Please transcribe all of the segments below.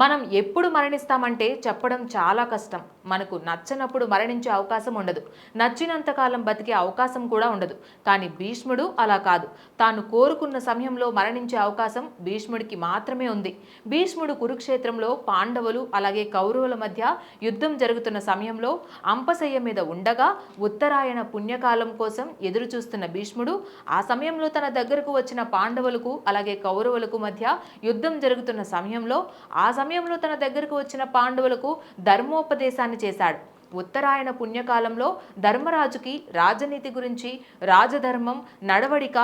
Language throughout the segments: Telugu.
మనం ఎప్పుడు మరణిస్తామంటే చెప్పడం చాలా కష్టం. మనకు నచ్చనప్పుడు మరణించే అవకాశం ఉండదు. నచ్చినంతకాలం బతికే అవకాశం కూడా ఉండదు. కానీ భీష్ముడు అలా కాదు. తాను కోరుకున్న సమయంలో మరణించే అవకాశం భీష్ముడికి మాత్రమే ఉంది. భీష్ముడు కురుక్షేత్రంలో పాండవులు అలాగే కౌరవుల మధ్య యుద్ధం జరుగుతున్న సమయంలో అంపశయ్య మీద ఉండగా ఉత్తరాయణ పుణ్యకాలం కోసం ఎదురు చూస్తున్న భీష్ముడు ఆ సమయంలో తన దగ్గరకు వచ్చిన పాండవులకు అలాగే కౌరవులకు మధ్య యుద్ధం జరుగుతున్న సమయంలో తన దగ్గరకు వచ్చిన పాండవులకు ధర్మోపదేశాన్ని చేశాడు. ఉత్తరాయణ పుణ్యకాలంలో ధర్మరాజుకి రాజనీతి గురించి, రాజధర్మం, నడవడిక,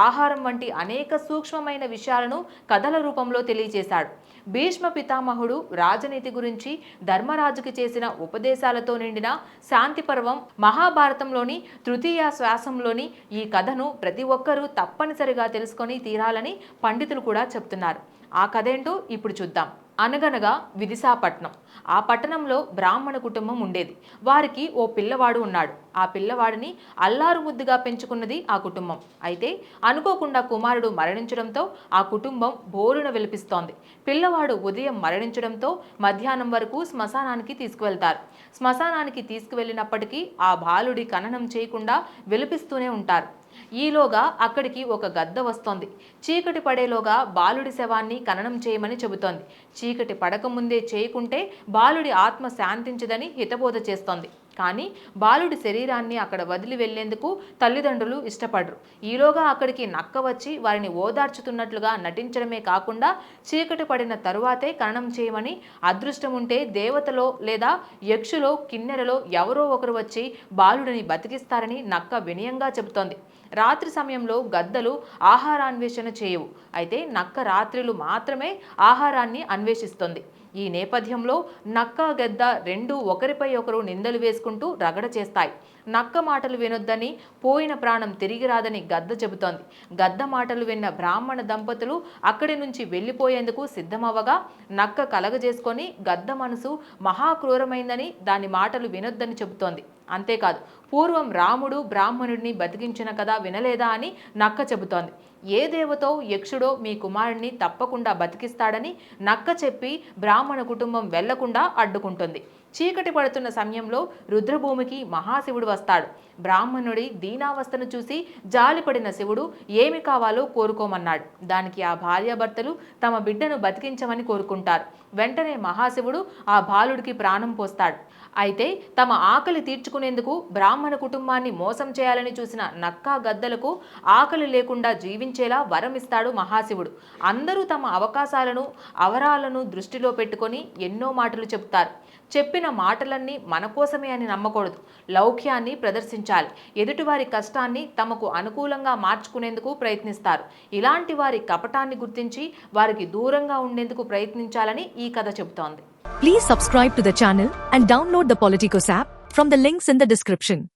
ఆహారం వంటి అనేక సూక్ష్మమైన విషయాలను కథల రూపంలో తెలియజేశాడు. భీష్మ పితామహుడు రాజనీతి గురించి ధర్మరాజుకి చేసిన ఉపదేశాలతో నిండిన శాంతి పర్వం మహాభారతంలోని తృతీయ శ్వాసంలోని ఈ కథను ప్రతి ఒక్కరూ తప్పనిసరిగా తెలుసుకొని తీరాలని పండితులు కూడా చెప్తున్నారు. ఆ కథేంటో ఇప్పుడు చూద్దాం. అనగనగా విదిశాపట్నం. ఆ పట్టణంలో బ్రాహ్మణ కుటుంబం ఉండేది. వారికి ఓ పిల్లవాడు ఉన్నాడు. ఆ పిల్లవాడిని అల్లారు ముద్దుగా పెంచుకున్నది ఆ కుటుంబం. అయితే అనుకోకుండా కుమారుడు మరణించడంతో ఆ కుటుంబం బోరున విలపిస్తోంది. పిల్లవాడు ఉదయం మరణించడంతో మధ్యాహ్నం వరకు శ్మశానానికి తీసుకువెళ్తారు. శ్మశానానికి తీసుకువెళ్ళినప్పటికీ ఆ బాలుడి ఖననం చేయకుండా విలపిస్తూనే ఉంటారు. ఈలోగా అక్కడికి ఒక గద్ద వస్తోంది. చీకటి పడేలోగా బాలుడి శవాన్ని ఖననం చేయమని చెబుతోంది. చీకటి పడకముందే చేయకుంటే బాలుడి ఆత్మ శాంతించదని హితబోధ చేస్తోంది. కానీ బాలుడి శరీరాన్ని అక్కడ వదిలి వెళ్లేందుకు తల్లిదండ్రులు ఇష్టపడరు. ఈలోగా అక్కడికి నక్క వచ్చి వారిని ఓదార్చుతున్నట్లుగా నటించడమే కాకుండా చీకటి పడిన తరువాతే ఖననం చేయమని, అదృష్టం ఉంటే దేవతలో లేదా యక్షులో కిన్నెరలో ఎవరో ఒకరు వచ్చి బాలుడిని బతికిస్తారని నక్క వినయంగా చెబుతోంది. రాత్రి సమయంలో గద్దలు ఆహారాన్వేషణ చేయవు. అయితే నక్క రాత్రులు మాత్రమే ఆహారాన్ని అన్వేషిస్తుంది. ఈ నేపథ్యంలో నక్క గద్ద రెండూ ఒకరిపై ఒకరు నిందలు వేసుకుంటూ రగడ చేస్తాయి. నక్క మాటలు వినొద్దని, పోయిన ప్రాణం తిరిగి రాదని గద్ద చెబుతోంది. గద్ద మాటలు విన్న బ్రాహ్మణ దంపతులు అక్కడి నుంచి వెళ్ళిపోయేందుకు సిద్ధమవ్వగా నక్క కలగజేసుకొని గద్ద మనసు మహాక్రూరమైందని, దాని మాటలు వినొద్దని చెబుతోంది. అంతేకాదు, పూర్వం రాముడు బ్రాహ్మణుడిని బతికించిన కథ వినలేదా అని నక్క చెబుతోంది. ఏ దేవతో యక్షుడో మీ కుమారుణ్ణి తప్పకుండా బతికిస్తాడని నక్క చెప్పి బ్రాహ్మణ కుటుంబం వెళ్లకుండా అడ్డుకుంటుంది. చీకటి పడుతున్న సమయంలో రుద్రభూమికి మహాశివుడు వస్తాడు. బ్రాహ్మణుడి దీనావస్థను చూసి జాలిపడిన శివుడు ఏమి కావాలో కోరుకోమన్నాడు. దానికి ఆ భార్యాభర్తలు తమ బిడ్డను బతికించమని కోరుకుంటారు. వెంటనే మహాశివుడు ఆ బాలుడికి ప్రాణం పోస్తాడు. అయితే తమ ఆకలి తీర్చుకునేందుకు బ్రాహ్మణ కుటుంబాన్ని మోసం చేయాలని చూసిన నక్కా గద్దలకు ఆకలి లేకుండా జీవించేలా వరం ఇస్తాడు మహాశివుడు. అందరూ తమ అవకాశాలను, అవరాలను దృష్టిలో పెట్టుకొని ఎన్నో మాటలు చెబుతారు. చెప్పిన మాటలన్నీ మన కోసమే అని నమ్మకూడదు. లౌక్యాన్ని ప్రదర్శించాలి. ఎదుటివారి కష్టాన్ని తమకు అనుకూలంగా మార్చుకునేందుకు ప్రయత్నిస్తారు. ఇలాంటి వారి కపటాన్ని గుర్తించి వారికి దూరంగా ఉండేందుకు ప్రయత్నించాలని ఈ కథ చెబుతోంది. Please subscribe to the channel and download the Politicos app from the links in the description.